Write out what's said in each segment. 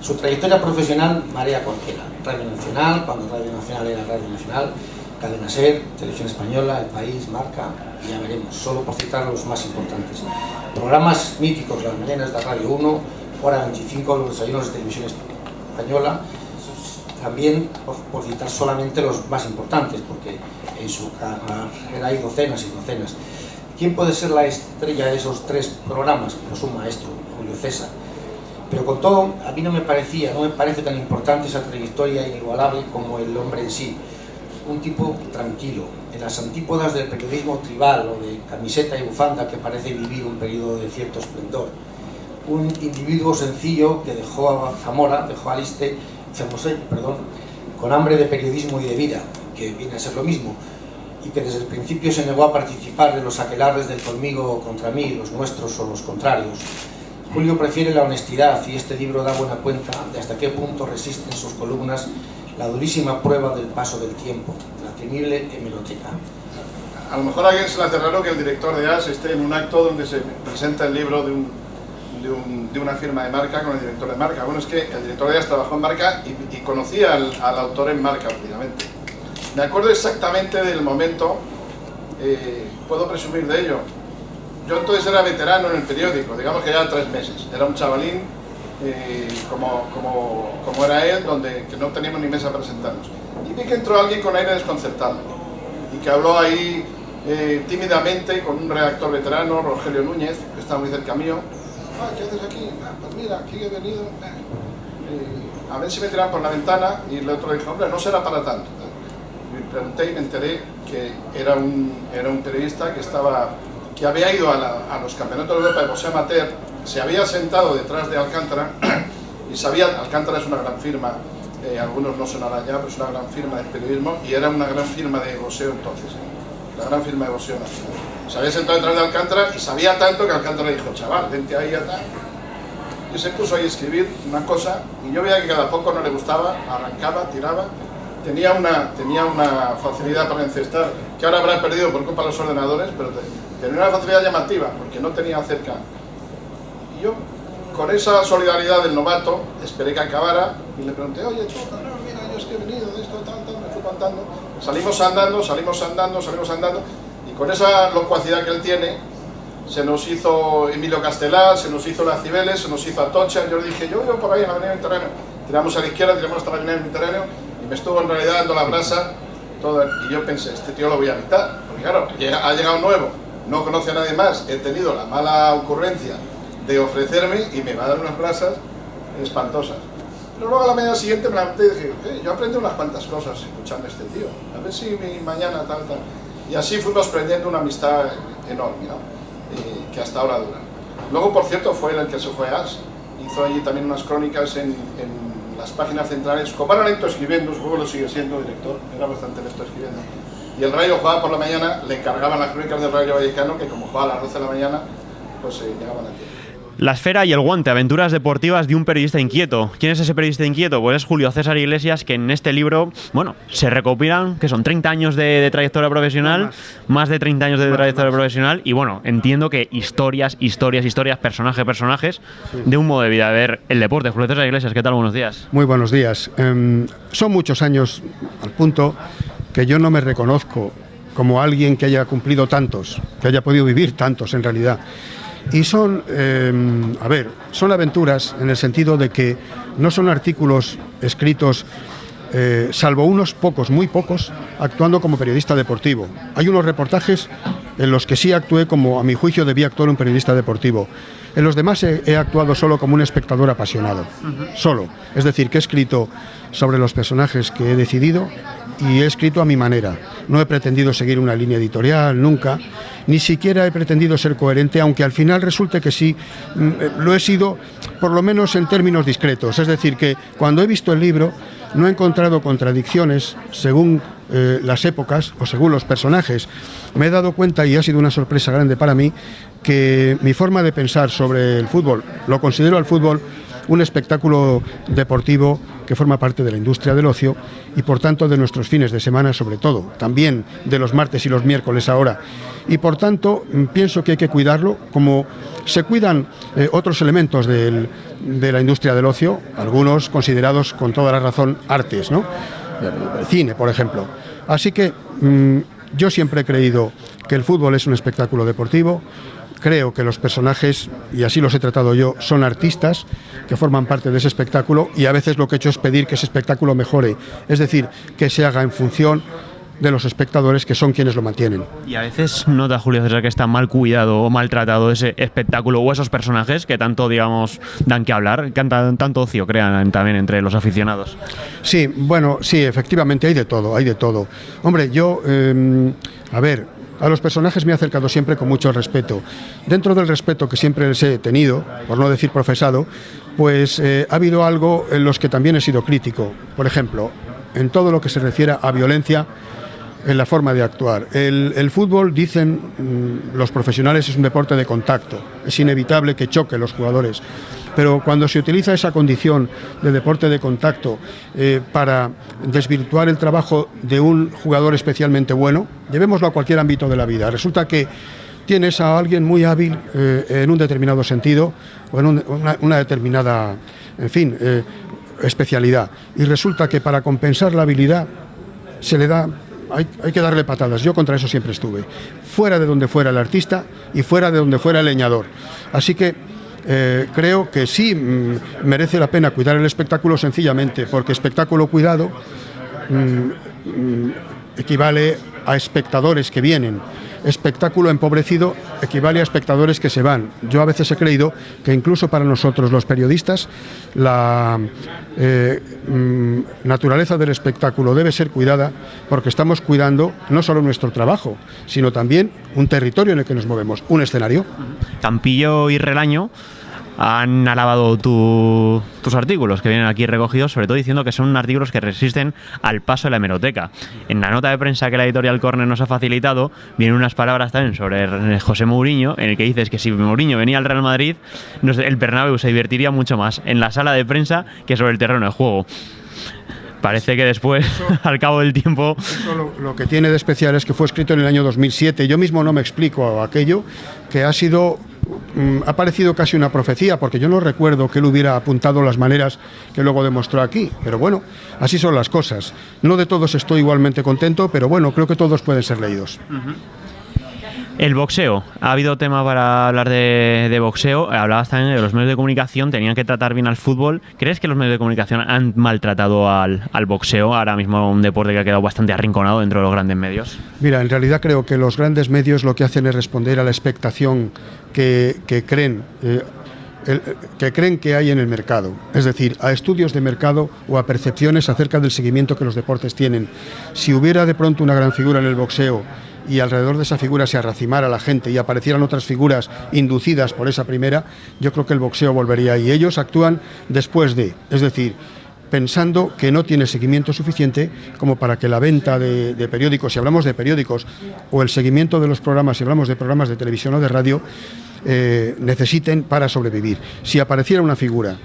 Su trayectoria profesional marea cualquiera. Radio Nacional, cuando Radio Nacional era Radio Nacional, Cadena SER, Televisión Española, El País, Marca, y ya veremos, solo por citar los más importantes. Programas míticos, Las Mañanas de Radio 1, Hora 25, los desayunos de Televisión Española, también por citar solamente los más importantes, porque en su carrera hay docenas y docenas. ¿Quién puede ser la estrella de esos tres programas? Pues un maestro, Julio César. Pero con todo, a mí no me parece tan importante esa trayectoria inigualable como el hombre en sí. Un tipo tranquilo, en las antípodas del periodismo tribal o de camiseta y bufanda que parece vivir un periodo de cierto esplendor. Un individuo sencillo que dejó a Zamora, dejó a Aliste, con hambre de periodismo y de vida, que viene a ser lo mismo, y que desde el principio se negó a participar de los aquelarres del conmigo contra mí, los nuestros o los contrarios. Julio prefiere la honestidad y este libro da buena cuenta de hasta qué punto resiste en sus columnas la durísima prueba del paso del tiempo, la temible hemeroteca. A lo mejor a alguien se le hace raro que el director de AS esté en un acto donde se presenta el libro de una firma de Marca con el director de Marca. Bueno, es que el director de AS trabajó en Marca y conocía al autor en Marca, obviamente. Me acuerdo exactamente del momento, puedo presumir de ello. Yo entonces era veterano en el periódico, digamos que ya 3 meses. Era un chavalín, como era él, que no teníamos ni mesa para sentarnos. Y vi que entró alguien con aire desconcertado y que habló ahí tímidamente con un redactor veterano, Rogelio Núñez, que estaba muy cerca mío. ¿Qué haces aquí? Pues mira, aquí he venido. A ver si me tiran por la ventana. Y el otro dijo, hombre, no será para tanto. Me pregunté y me enteré que era un periodista que había ido a los campeonatos de Europa de boxeo amateur, se había sentado detrás de Alcántara y sabía, Alcántara es una gran firma, algunos no sonarán ya, pero es una gran firma de periodismo y era una gran firma de boxeo entonces, la gran firma de boxeo nacional. Se había sentado detrás de Alcántara y sabía tanto que Alcántara dijo, chaval, vente ahí atrás. Y se puso ahí a escribir una cosa y yo veía que cada poco no le gustaba, arrancaba, tiraba. Tenía una facilidad para encestar, que ahora habrá perdido por culpa de los ordenadores, pero tenía una facilidad llamativa, porque no tenía cerca. Y yo, con esa solidaridad del novato, esperé que acabara y le pregunté, oye, tú, no, mira, yo es que he venido de esto, tal, me fui contando. Salimos andando, y con esa locuacidad que él tiene, se nos hizo Emilio Castelar, se nos hizo La Cibeles, se nos hizo Atocha. Yo le dije, yo voy por ahí en la avenida Mediterráneo. Tiramos a la izquierda, tiramos hasta la avenida Mediterráneo, y me estuvo en realidad dando la brasa todo, y yo pensé, este tío lo voy a evitar, porque claro, ha llegado nuevo, no conoce a nadie más, he tenido la mala ocurrencia de ofrecerme y me va a dar unas brasas espantosas. Pero luego a la mañana siguiente me levanté y dije, yo aprendí unas cuantas cosas escuchando a este tío, a ver si mañana tal. Y así fuimos aprendiendo una amistad enorme, ¿no? Que hasta ahora dura. Luego, por cierto, fue él el que se fue a AS, hizo allí también unas crónicas en las páginas centrales, como era lento escribiendo, supongo lo sigue siendo director, era bastante lento escribiendo. Y el Rayo jugaba por la mañana, le encargaban las crónicas del Rayo Vallecano, que como jugaba a las 12 de la mañana, pues llegaban a tiempo. La esfera y el guante, aventuras deportivas de un periodista inquieto. ¿Quién es ese periodista inquieto? Pues es Julio César Iglesias, que en este libro, bueno, se recopilan, que son 30 años de trayectoria profesional, más de 30 años de trayectoria profesional, y bueno, entiendo que historias, personajes, de un modo de vida. A ver, el deporte. Julio César Iglesias, ¿qué tal? Buenos días. Muy buenos días. Son muchos años al punto que yo no me reconozco como alguien que haya cumplido tantos, que haya podido vivir tantos en realidad. Y son aventuras en el sentido de que no son artículos escritos, salvo unos pocos, muy pocos, actuando como periodista deportivo. Hay unos reportajes en los que sí actué como, a mi juicio, debía actuar un periodista deportivo. En los demás he actuado solo como un espectador apasionado, solo. Es decir, que he escrito sobre los personajes que he decidido y he escrito a mi manera. No he pretendido seguir una línea editorial, nunca. Ni siquiera he pretendido ser coherente, aunque al final resulte que sí, lo he sido, por lo menos en términos discretos. Es decir, que cuando he visto el libro no he encontrado contradicciones según las épocas o según los personajes. Me he dado cuenta, y ha sido una sorpresa grande para mí, que mi forma de pensar sobre el fútbol, lo considero al fútbol un espectáculo deportivo que forma parte de la industria del ocio y por tanto de nuestros fines de semana sobre todo, también de los martes y los miércoles ahora. Y por tanto pienso que hay que cuidarlo como se cuidan otros elementos de la industria del ocio, algunos considerados con toda la razón artes, ¿no? El cine, por ejemplo. Así que yo siempre he creído que el fútbol es un espectáculo deportivo. Creo que los personajes, y así los he tratado yo, son artistas que forman parte de ese espectáculo y a veces lo que he hecho es pedir que ese espectáculo mejore, es decir, que se haga en función de los espectadores que son quienes lo mantienen. Y a veces nota, Julio César, que está mal cuidado o maltratado ese espectáculo o esos personajes que tanto, digamos, dan que hablar, que tanto ocio crean también entre los aficionados. Sí, bueno, sí, efectivamente hay de todo, hay de todo. Hombre, yo, a los personajes me he acercado siempre con mucho respeto. Dentro del respeto que siempre les he tenido, por no decir profesado, pues ha habido algo en los que también he sido crítico. Por ejemplo, en todo lo que se refiere a violencia en la forma de actuar. El fútbol, dicen los profesionales, es un deporte de contacto. Es inevitable que choquen los jugadores. Pero cuando se utiliza esa condición de deporte de contacto para desvirtuar el trabajo de un jugador especialmente bueno, llevémoslo a cualquier ámbito de la vida. Resulta que tienes a alguien muy hábil en un determinado sentido o en una determinada, especialidad. Y resulta que para compensar la habilidad se le da... Hay que darle patadas. Yo contra eso siempre estuve. Fuera de donde fuera el artista y fuera de donde fuera el leñador. Así que creo que sí merece la pena cuidar el espectáculo sencillamente porque espectáculo cuidado equivale a espectadores que vienen. Espectáculo empobrecido equivale a espectadores que se van. Yo a veces he creído que incluso para nosotros los periodistas la naturaleza del espectáculo debe ser cuidada porque estamos cuidando no solo nuestro trabajo, sino también un territorio en el que nos movemos, un escenario. Campillo y Relaño han alabado tus artículos que vienen aquí recogidos, sobre todo diciendo que son artículos que resisten al paso de la hemeroteca. En la nota de prensa que la editorial Corner nos ha facilitado, vienen unas palabras también sobre José Mourinho, en el que dices que si Mourinho venía al Real Madrid, el Bernabéu se divertiría mucho más en la sala de prensa que sobre el terreno de juego. Parece que después, al cabo del tiempo... Eso lo que tiene de especial es que fue escrito en el año 2007. Yo mismo no me explico aquello, que ha parecido casi una profecía, porque yo no recuerdo que él hubiera apuntado las maneras que luego demostró aquí. Pero bueno, así son las cosas. No de todos estoy igualmente contento, pero bueno, creo que todos pueden ser leídos. El boxeo. Ha habido tema para hablar de boxeo. Hablabas también de los medios de comunicación. Tenían que tratar bien al fútbol. ¿Crees que los medios de comunicación han maltratado al boxeo? Ahora mismo un deporte que ha quedado bastante arrinconado dentro de los grandes medios. Mira, en realidad creo que los grandes medios lo que hacen es responder a la expectación que creen que hay en el mercado, es decir, a estudios de mercado o a percepciones acerca del seguimiento que los deportes tienen. Si hubiera de pronto una gran figura en el boxeo y alrededor de esa figura se arracimara la gente y aparecieran otras figuras inducidas por esa primera, yo creo que el boxeo volvería y ellos actúan después de, es decir, pensando que no tiene seguimiento suficiente como para que la venta de periódicos, si hablamos de periódicos, o el seguimiento de los programas, si hablamos de programas de televisión o de radio, necesiten para sobrevivir. Si apareciera una figura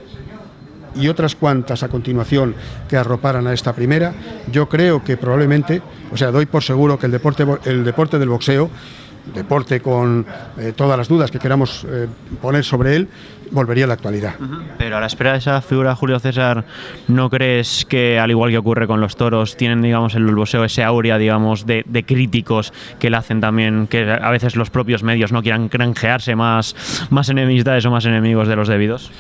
y otras cuantas a continuación que arroparan a esta primera, yo creo que probablemente, doy por seguro que el deporte del boxeo, deporte con todas las dudas que queramos poner sobre él, volvería a la actualidad. Pero a la espera de esa figura, Julio César, ¿no crees que, al igual que ocurre con los toros, tienen, digamos, el boxeo ese aurea, digamos, de críticos que le hacen también que a veces los propios medios no quieran granjearse más enemistades o más enemigos de los debidos?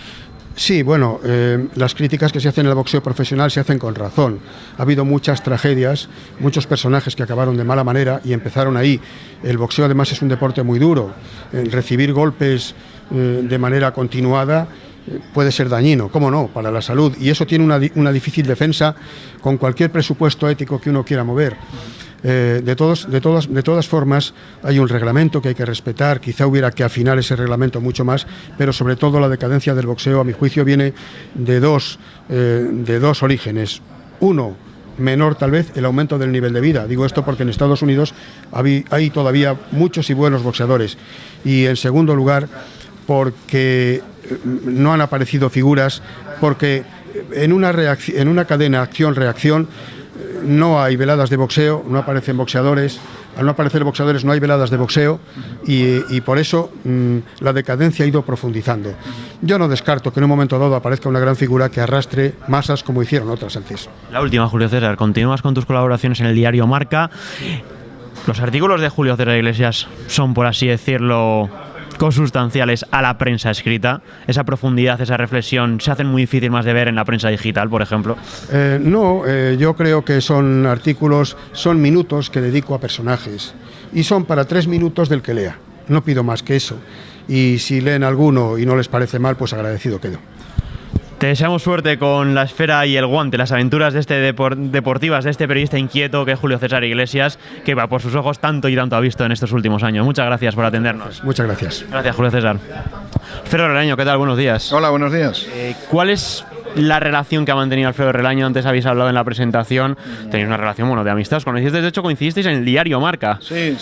Sí, bueno, las críticas que se hacen en el boxeo profesional se hacen con razón. Ha habido muchas tragedias, muchos personajes que acabaron de mala manera y empezaron ahí. El boxeo además es un deporte muy duro. Recibir golpes de manera continuada puede ser dañino, cómo no, para la salud. Y eso tiene una difícil defensa con cualquier presupuesto ético que uno quiera mover. De todas formas, hay un reglamento que hay que respetar, quizá hubiera que afinar ese reglamento mucho más, pero sobre todo la decadencia del boxeo, a mi juicio, viene de dos orígenes. Uno, menor tal vez, el aumento del nivel de vida. Digo esto porque en Estados Unidos hay todavía muchos y buenos boxeadores. Y en segundo lugar, porque no han aparecido figuras, porque en una cadena acción-reacción no hay veladas de boxeo, no aparecen boxeadores. Al no aparecer boxeadores no hay veladas de boxeo y por eso la decadencia ha ido profundizando. Yo no descarto que en un momento dado aparezca una gran figura que arrastre masas como hicieron otras antes. La última, Julio César, continúas con tus colaboraciones en el diario Marca. Los artículos de Julio César Iglesias son, por así decirlo, consustanciales a la prensa escrita. Esa profundidad, esa reflexión, se hacen muy difícil más de ver en la prensa digital, por ejemplo. Yo creo que son artículos, son minutos que dedico a personajes y son para 3 minutos del que lea. No pido más que eso. Y si leen alguno y no les parece mal, pues agradecido quedo. Te deseamos suerte con la esfera y el guante, las aventuras de deportivas de este periodista inquieto que es Julio César Iglesias, que va por sus ojos tanto y tanto ha visto en estos últimos años. Muchas gracias por atendernos. Muchas gracias. Gracias, Julio César. Alfredo Relaño, ¿qué tal? Buenos días. Hola, buenos días. ¿Cuál es la relación que ha mantenido Alfredo Relaño? Antes habéis hablado en la presentación, tenéis una relación de amistad. De hecho, coincidisteis en el diario Marca. Sí,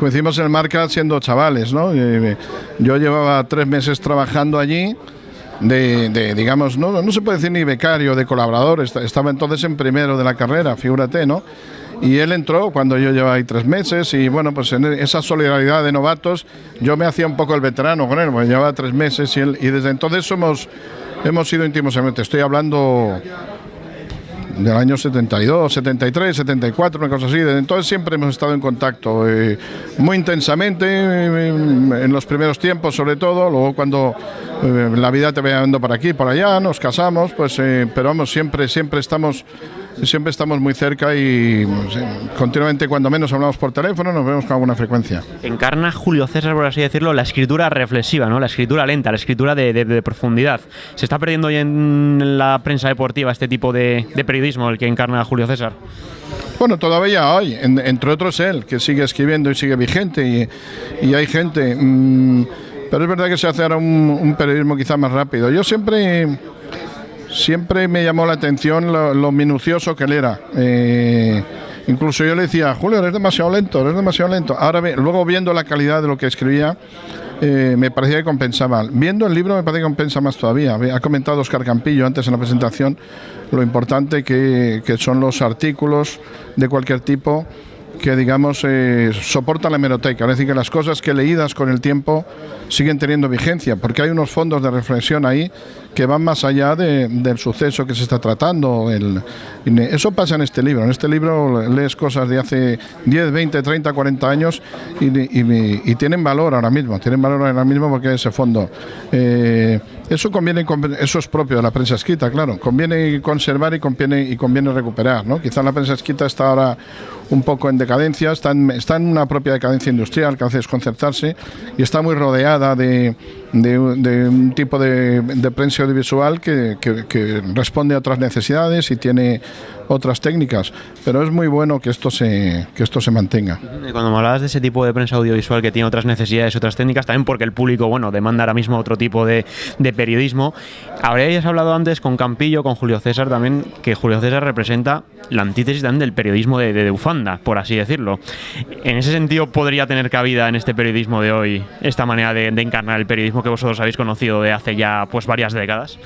coincidimos en el Marca siendo chavales, ¿no? Yo llevaba 3 meses trabajando allí. Digamos, no se puede decir ni becario, de colaborador, estaba entonces en primero de la carrera, figúrate, ¿no? Y él entró cuando yo llevaba ahí 3 meses y bueno, pues en esa solidaridad de novatos yo me hacía un poco el veterano con él, porque llevaba 3 meses y desde entonces hemos sido íntimos. Estoy hablando del año 72, 73, 74, una cosa así. Desde entonces siempre hemos estado en contacto muy intensamente, en los primeros tiempos sobre todo, luego cuando la vida te va llevando por aquí, por allá, nos casamos, pues, pero vamos, siempre estamos muy cerca y continuamente, cuando menos hablamos por teléfono, nos vemos con alguna frecuencia. Encarna Julio César, por así decirlo, la escritura reflexiva, ¿no? La escritura lenta, la escritura de profundidad. ¿Se está perdiendo hoy en la prensa deportiva este tipo de periodismo, el que encarna Julio César? Bueno, todavía hay, entre otros él, que sigue escribiendo y sigue vigente y hay gente, pero es verdad que se hace ahora un periodismo quizá más rápido. Yo siempre me llamó la atención lo minucioso que él era. Incluso yo le decía, Julio, eres demasiado lento. Ahora, luego viendo la calidad de lo que escribía, me parecía que compensaba. Viendo el libro me parece que compensa más todavía. Ha comentado Óscar Campillo antes en la presentación lo importante que son los artículos de cualquier tipo que, digamos, soportan la hemeroteca, es decir, que las cosas que leídas con el tiempo siguen teniendo vigencia, porque hay unos fondos de reflexión ahí que van más allá del suceso que se está tratando. Eso pasa en este libro. En este libro lees cosas de hace 10, 20, 30, 40 años y tienen valor ahora mismo. Porque hay ese fondo. Eso es propio de la prensa escrita, claro. Conviene conservar y conviene recuperar, ¿no? Quizá la prensa escrita está ahora un poco en decadencia, está en una propia decadencia industrial que hace desconcertarse y está muy rodeada de un tipo de prensa audiovisual que responde a otras necesidades y tiene otras técnicas, pero es muy bueno que esto se mantenga. Cuando me hablabas de ese tipo de prensa audiovisual que tiene otras necesidades, otras técnicas, también porque el público, demanda ahora mismo otro tipo de periodismo. Habríais hablado antes con Campillo, con Julio César también, que Julio César representa la antítesis también del periodismo de bufanda, por así decirlo. En ese sentido, ¿podría tener cabida en este periodismo de hoy esta manera de encarnar el periodismo que vosotros habéis conocido de hace ya varias décadas?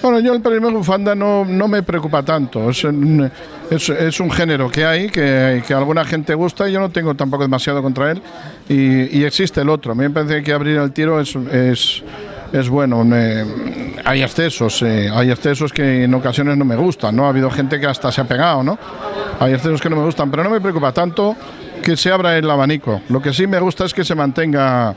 Bueno, yo el periodismo de bufanda no me preocupa tanto. Es un género que hay, que a alguna gente gusta y yo no tengo tampoco demasiado contra él. Y existe el otro. A mí me parece que abrir el tiro es bueno. Hay excesos que en ocasiones no me gustan, ¿no? Ha habido gente que hasta se ha pegado, ¿no? Hay excesos que no me gustan, pero no me preocupa tanto que se abra el abanico. Lo que sí me gusta es que se mantenga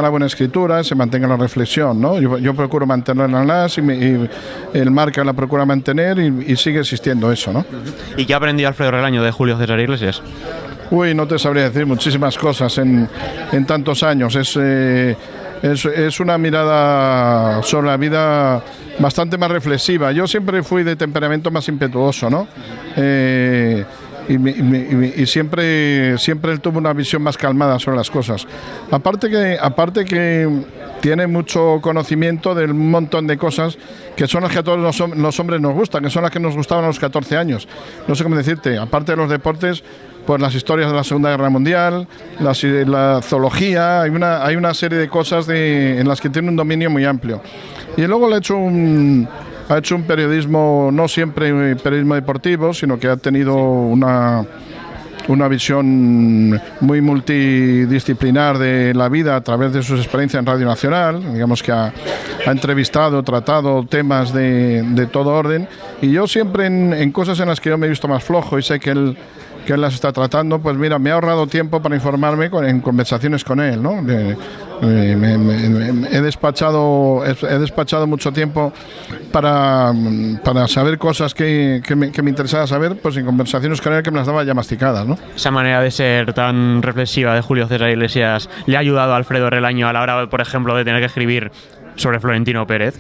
la buena escritura, se mantenga la reflexión, ¿no? Yo procuro mantenerla en las y el Marca la procura mantener y sigue existiendo eso, ¿no? ¿Y qué ha aprendido Alfredo Relaño de Julio César Iglesias? Uy, no te sabría decir muchísimas cosas en tantos años. Es una mirada sobre la vida bastante más reflexiva. Yo siempre fui de temperamento más impetuoso, ¿no? Y siempre él tuvo una visión más calmada sobre las cosas. Aparte que tiene mucho conocimiento de un montón de cosas que son las que a todos los hombres nos gustan, que son las que nos gustaban a los 14 años. No sé cómo decirte, aparte de los deportes, pues las historias de la Segunda Guerra Mundial, la zoología, hay una serie de cosas en las que tiene un dominio muy amplio. Y luego le he hecho ha hecho un periodismo, no siempre un periodismo deportivo, sino que ha tenido una visión muy multidisciplinar de la vida a través de sus experiencias en Radio Nacional. Digamos que ha entrevistado, tratado temas de todo orden, y yo siempre en cosas en las que yo me he visto más flojo y sé que él las está tratando, pues mira, me ha ahorrado tiempo para informarme en conversaciones con él, ¿no? He despachado mucho tiempo para saber cosas que me interesaba saber, pues en conversaciones con él que me las daba ya masticadas, ¿no? Esa manera de ser tan reflexiva de Julio César Iglesias le ha ayudado a Alfredo Relaño a la hora, por ejemplo, de tener que escribir sobre Florentino Pérez.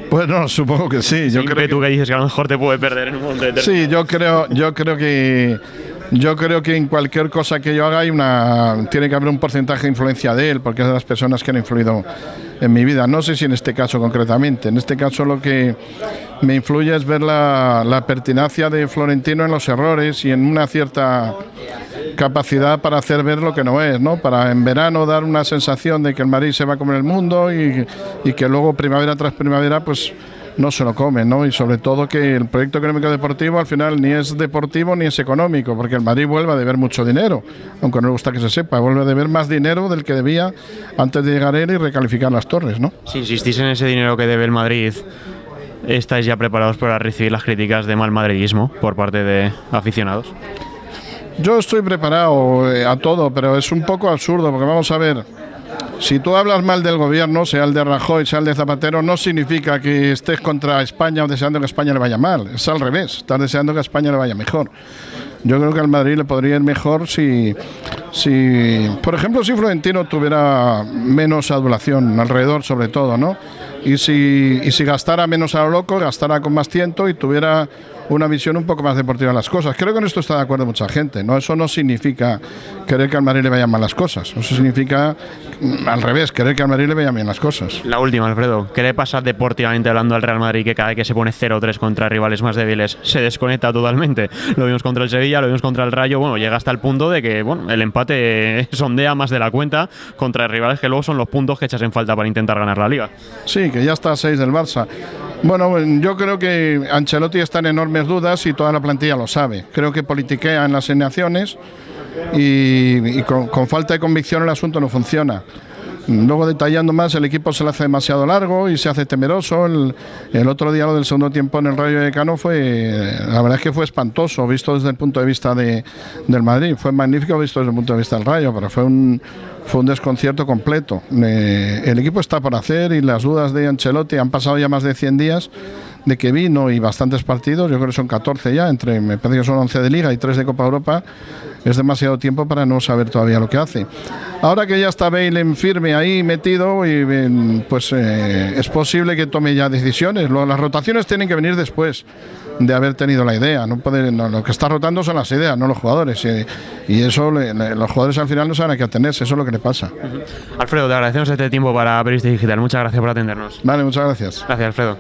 Pues no, supongo que sí. Yo creo que tú que dices que a lo mejor te puede perder en un momento determinado. Sí, yo creo que en cualquier cosa que yo haga tiene que haber un porcentaje de influencia de él, porque es de las personas que han influido en mi vida. No sé si en este caso concretamente. En este caso lo que me influye es ver la pertinacia de Florentino en los errores y en una cierta capacidad para hacer ver lo que no es, ¿no? Para en verano dar una sensación de que el Madrid se va a comer el mundo y que luego primavera tras primavera pues no se lo comen, ¿no? Y sobre todo que el proyecto económico deportivo al final ni es deportivo ni es económico, porque el Madrid vuelve a deber mucho dinero, aunque no le gusta que se sepa, vuelve a deber más dinero del que debía antes de llegar él y recalificar las torres, ¿no? Si insistís en ese dinero que debe el Madrid, ¿estáis ya preparados para recibir las críticas de mal madridismo por parte de aficionados? Yo estoy preparado a todo, pero es un poco absurdo, porque vamos a ver, si tú hablas mal del gobierno, sea el de Rajoy, sea el de Zapatero, no significa que estés contra España o deseando que a España le vaya mal, es al revés, estás deseando que a España le vaya mejor. Yo creo que al Madrid le podría ir mejor si por ejemplo, si Florentino tuviera menos adulación alrededor, sobre todo, ¿no? Y si gastara menos a lo loco, gastara con más tiento y tuviera una visión un poco más deportiva de las cosas. Creo que en esto está de acuerdo mucha gente, ¿no? Eso no significa querer que al Madrid le vayan mal las cosas. Eso significa, al revés, querer que al Madrid le vayan bien las cosas. La última, Alfredo. ¿Qué le pasa deportivamente hablando al Real Madrid, que cada vez que se pone 0-3 contra rivales más débiles se desconecta totalmente? Lo vimos contra el Sevilla, lo vimos contra el Rayo. Bueno, llega hasta el punto de que el empate sondea más de la cuenta contra rivales que luego son los puntos que echas en falta para intentar ganar la Liga. Sí, que ya está a 6 del Barça. Bueno, yo creo que Ancelotti está en enormes dudas y toda la plantilla lo sabe. Creo que politiquea en las asignaciones y con falta de convicción el asunto no funciona. Luego, detallando más, el equipo se le hace demasiado largo y se hace temeroso. El otro día, lo del segundo tiempo en el Rayo Vallecano la verdad es que fue espantoso visto desde el punto de vista del Madrid. Fue magnífico visto desde el punto de vista del Rayo, pero fue un desconcierto completo. El equipo está por hacer y las dudas de Ancelotti, han pasado ya más de 100 días de que vino y bastantes partidos, yo creo que son 14 ya, me parece que son 11 de Liga y 3 de Copa Europa, es demasiado tiempo para no saber todavía lo que hace. Ahora que ya está Bale en firme ahí metido, pues es posible que tome ya decisiones. Las rotaciones tienen que venir después de haber tenido la idea. Lo que está rotando son las ideas, no los jugadores. Y eso los jugadores al final no saben a qué atenerse, eso es lo que le pasa. Alfredo, te agradecemos este tiempo para Periodista Digital. Muchas gracias por atendernos. Vale, muchas gracias. Gracias, Alfredo.